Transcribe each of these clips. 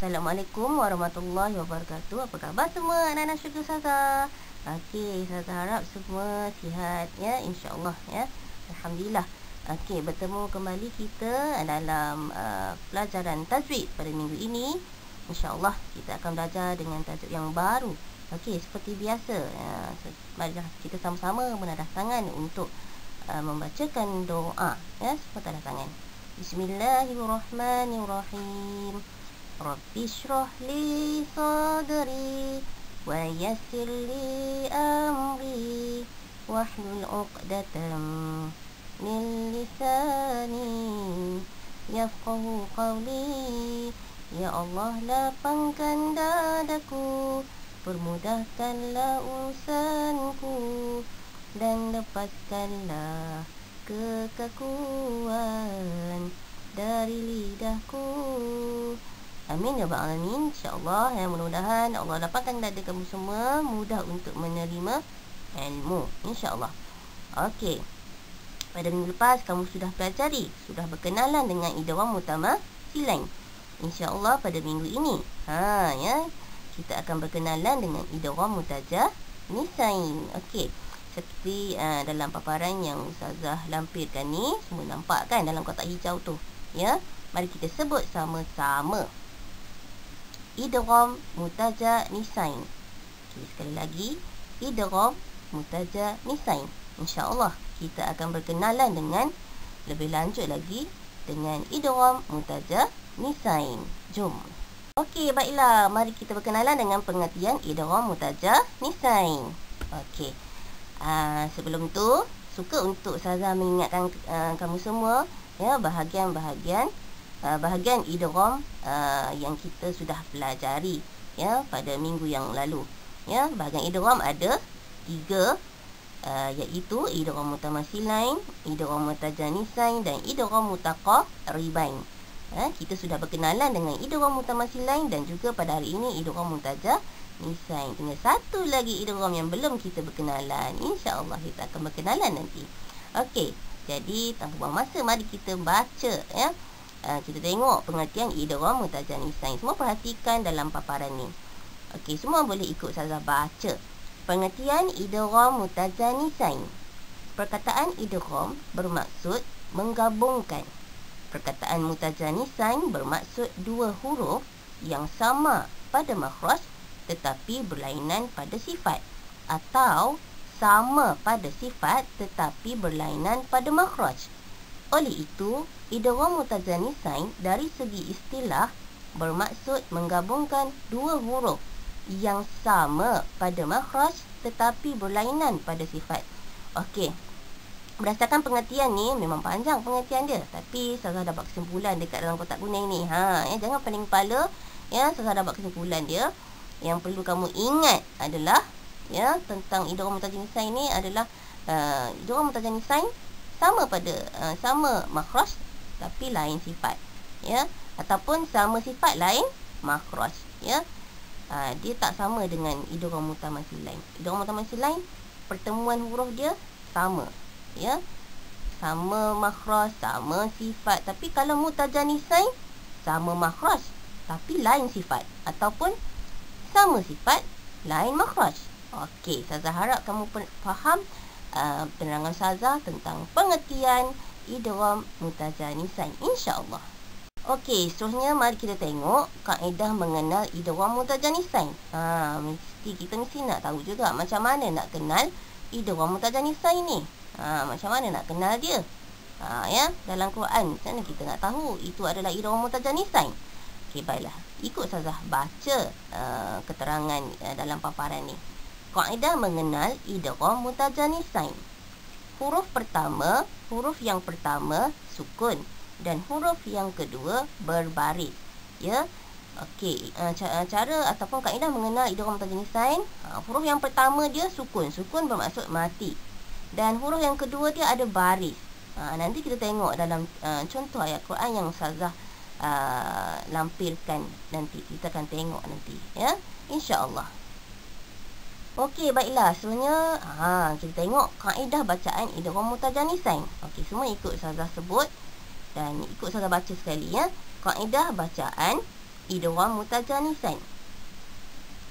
Assalamualaikum warahmatullahi wabarakatuh. Apa khabar semua anak-anak syurga Ustazah? Okey, Ustazah harap semua sihat ya, insya-Allah ya. Alhamdulillah. Okey, bertemu kembali kita dalam pelajaran tajwid pada minggu ini. Insya-Allah kita akan belajar dengan tajuk yang baru. Okey, seperti biasa, marilah kita sama-sama menadah tangan untuk membacakan doa ya, semua tadah tangan. Bismillahirrahmanirrahim. Rabbi shrah li sadri wa yassir li amri wahlul 'uqdatam min lisani yafqahu qawli. Ya Allah, lapangkan dadaku, permudahkanlah urusanku, dan lepaskanlah kekakuan dari lidahku. Amin ya rabbal alamin. InsyaAllah ya, mudah-mudahan Allah lapangkan dada kamu semua, mudah untuk menerima ilmu, insyaAllah. Okey, pada minggu lepas kamu sudah pelajari, sudah berkenalan dengan idgham mutamatsilain. InsyaAllah pada minggu ini ya, kita akan berkenalan dengan idgham mutajanisain. Okey, seperti dalam paparan yang Ustazah lampirkan ni, semua nampak kan dalam kotak hijau tu ya. Mari kita sebut sama-sama. Idgham mutajanisain. Okay, sekali lagi, idgham mutajanisain. InsyaAllah kita akan berkenalan dengan lebih lanjut lagi dengan idgham mutajanisain. Jom. Okey, baiklah, mari kita berkenalan dengan pengertian idgham mutajanisain. Okey. Sebelum tu, suka untuk Ustazah mengingatkan kamu semua ya, bahagian idgham yang kita sudah pelajari ya pada minggu yang lalu ya. Bahagian idgham ada 3, iaitu idgham mutamatsilain, idgham mutajanisain dan idgham mutaqaribain. Kita sudah berkenalan dengan idgham mutamatsilain dan juga pada hari ini idgham mutajanisain. Tinggal satu lagi idgham yang belum kita berkenalan. Insya-Allah kita akan berkenalan nanti. Okey, jadi tanpa buang masa, mari kita baca ya. Kita tengok pengertian idgham mutajanisain. Semua perhatikan dalam paparan ni. Okey, semua boleh ikut Ustazah baca. Pengertian idgham mutajanisain. Perkataan idgham bermaksud menggabungkan. Perkataan mutajanisain bermaksud dua huruf yang sama pada makhraj tetapi berlainan pada sifat, atau sama pada sifat tetapi berlainan pada makhraj. Oleh itu, idgham mutajanisain dari segi istilah bermaksud menggabungkan dua huruf yang sama pada makhraj tetapi berlainan pada sifat. Okey, berdasarkan pengertian ni, memang panjang pengertian dia, tapi Ustazah dapat kesimpulan dekat dalam kotak kuning ni. Jangan pening kepala ya, Ustazah dapat kesimpulan dia. Yang perlu kamu ingat adalah ya, tentang idgham mutajanisain ni adalah idgham mutajanisain sama pada sama makhraj tapi lain sifat ya, ataupun sama sifat lain makhraj ya. Dia tak sama dengan idgham mutamatsilain. Idgham mutamatsilain pertemuan huruf dia sama ya, sama makhraj, sama sifat. Tapi kalau mutajanisain sama makhraj tapi lain sifat, ataupun sama sifat lain makhraj. Okey, Ustazah harap kamu faham penerangan Ustazah tentang pengertian idgham mutajanisain, insya-Allah. Okey, seterusnya mari kita tengok kaedah mengenal idgham mutajanisain. Kita mesti nak tahu juga macam mana nak kenal idgham mutajanisain ni. Macam mana nak kenal dia? Ya, dalam Quran macam mana kita nak tahu itu adalah idgham mutajanisain? Okey, baiklah, ikut Ustazah baca keterangan dalam paparan ni. Kaedah mengenal idgham mutajanisain. Huruf yang pertama sukun dan huruf yang kedua berbaris ya. Okey, cara ataupun kaedah mengenal idgham mutajanisain, huruf yang pertama dia sukun. Sukun bermaksud mati. Dan huruf yang kedua dia ada baris. Nanti kita tengok dalam contoh ayat Quran yang Ustazah lampirkan nanti. Kita akan tengok nanti ya, insya-Allah. Okey, baiklah, sebenarnya kita tengok kaedah bacaan idgham mutajanisain. Okey, semua ikut Ustazah sebut dan ikut Ustazah baca sekali ya. Kaedah bacaan idgham mutajanisain.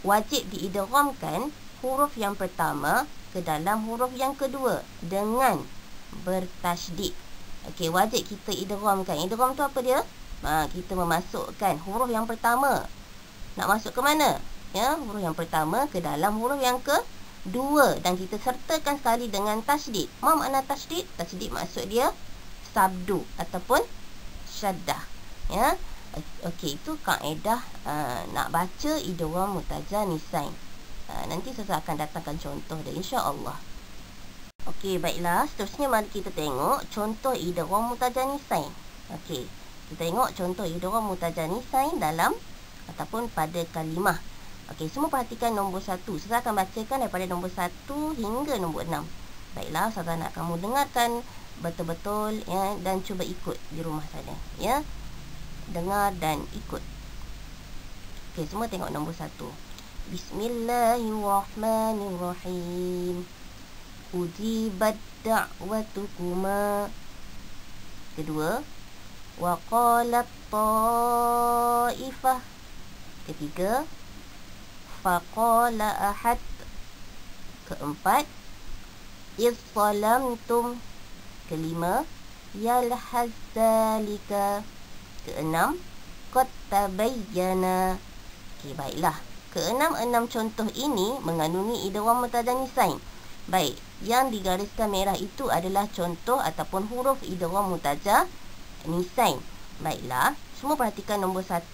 Wajib diidghamkan huruf yang pertama ke dalam huruf yang kedua dengan bertasydid. Okey, wajib kita idghamkan. Idgham tu apa dia? Kita memasukkan huruf yang pertama. Nak masuk ke mana? Ya, huruf yang pertama ke dalam huruf yang kedua dan kita sertakan sekali dengan tasydid. Ma makna tasydid? Tasydid maksud dia sabdu ataupun syaddah. Ya. Okey, itu kaedah nak baca idgham mutajanisain. Nanti saya akan datangkan contoh dia insya-Allah. Okey, baiklah. Seterusnya mari kita tengok contoh idgham mutajanisain. Okey, kita tengok contoh idgham mutajanisain dalam ataupun pada kalimah. Okey, semua perhatikan nombor 1. Saya akan bacakan daripada nombor 1 hingga nombor 6. Baiklah, saya nak kamu dengarkan betul-betul ya, dan cuba ikut di rumah sana ya. Dengar dan ikut. Okey, semua tengok nombor 1. Bismillahirrahmanirrahim. Ujibat da'watukuma. Kedua, wa qalat ta'ifah. Ketiga, faqala ahad. Keempat, idh salamtum. Kelima, yalhaz zalika. Keenam, qad tabayyana. Okey, baiklah. Keenam contoh ini mengandungi idgham mutajanisain. Baik, yang digariskan merah itu adalah contoh ataupun huruf idgham mutajanisain. Baiklah, semua perhatikan nombor 1.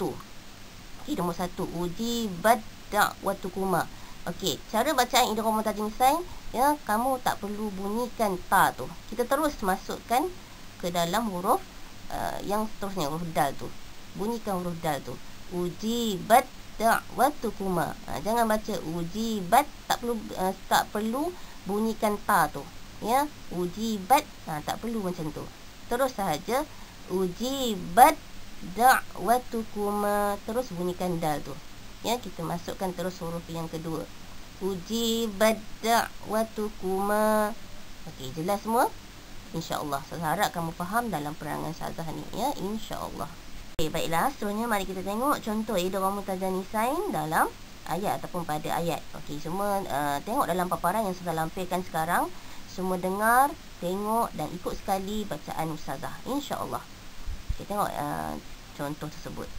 Okey, nombor 1, ujibat da'watukuma. Okey, cara bacaan idgham mutajanisain ya, kamu tak perlu bunyikan ta tu. Kita terus masukkan ke dalam huruf yang seterusnya, huruf dal tu. Bunyikan huruf dal tu. Ujibat da'watukuma. Jangan baca ujibat, tak perlu bunyikan ta tu. Ya, ujibat, tak perlu macam tu. Terus sahaja ujibat da'watukuma, terus bunyikan dal tu. Ya, kita masukkan terus huruf yang kedua. Ujibat da'watukuma. Okey, jelas semua? InsyaAllah. Saya harap kamu faham dalam perangan sazah ni ya, insyaAllah. Okey, baiklah. Seterusnya mari kita tengok contoh idgham mutajanisain dalam ayat ataupun pada ayat. Okey, semua tengok dalam paparan yang saya lampirkan sekarang. Semua dengar, tengok dan ikut sekali bacaan ustazah insya-Allah. Okey, tengok contoh tersebut.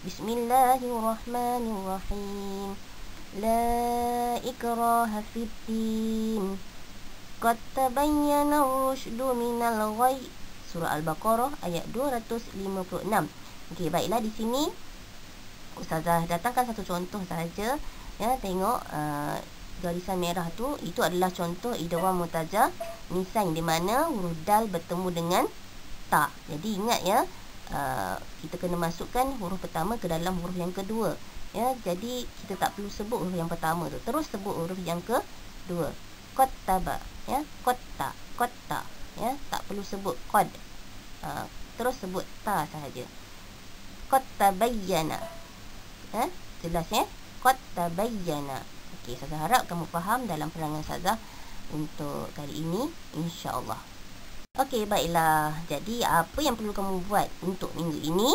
Bismillahirrahmanirrahim. La ikraha fid din. Qad tabayyana ar-rusydu minal ghayy. Surah Al-Baqarah ayat 256. Okey, baiklah, di sini ustazah datangkan satu contoh saja ya. Tengok garisan merah tu, itu adalah contoh idgham mutajanisain di mana huruf dal bertemu dengan ta. Jadi ingat ya, kita kena masukkan huruf pertama ke dalam huruf yang kedua ya. Jadi kita tak perlu sebut huruf yang pertama tu, terus sebut huruf yang kedua. Qattaba ya, qatta, qatta ya, tak perlu sebut qad. Terus sebut ta sahaja. Qad tabayyana. Jelas ya? Qad tabayyana. Okey, saya harap kamu faham dalam perangan ustazah untuk kali ini insya-Allah. Okey, baiklah. Jadi apa yang perlu kamu buat untuk minggu ini?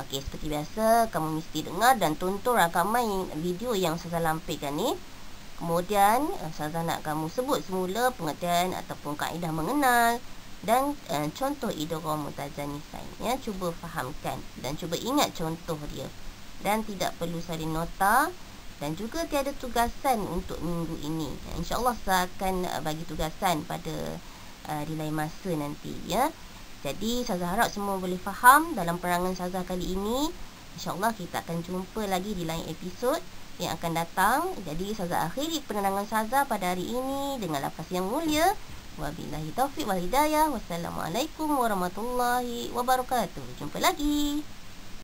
Okey, seperti biasa kamu mesti dengar dan tonton rakaman video yang saya lampirkan ni. Kemudian ustazah nak kamu sebut semula pengertian ataupun kaedah mengenal dan contoh idgham mutajanisain ya. Cuba fahamkan dan cuba ingat contoh dia. Dan tidak perlu salin nota dan juga tiada tugasan untuk minggu ini. InsyaAllah saya akan bagi tugasan pada di lain masa nanti ya. Jadi saya harap semua boleh faham dalam perangan ustazah kali ini. InsyaAllah kita akan jumpa lagi di lain episod yang akan datang. Jadi ustazah akhiri penerangan ustazah pada hari ini dengan lafaz yang mulia. Wabillahi taufiq wal hidayah. Wassalamualaikum warahmatullahi wabarakatuh. Jumpa lagi.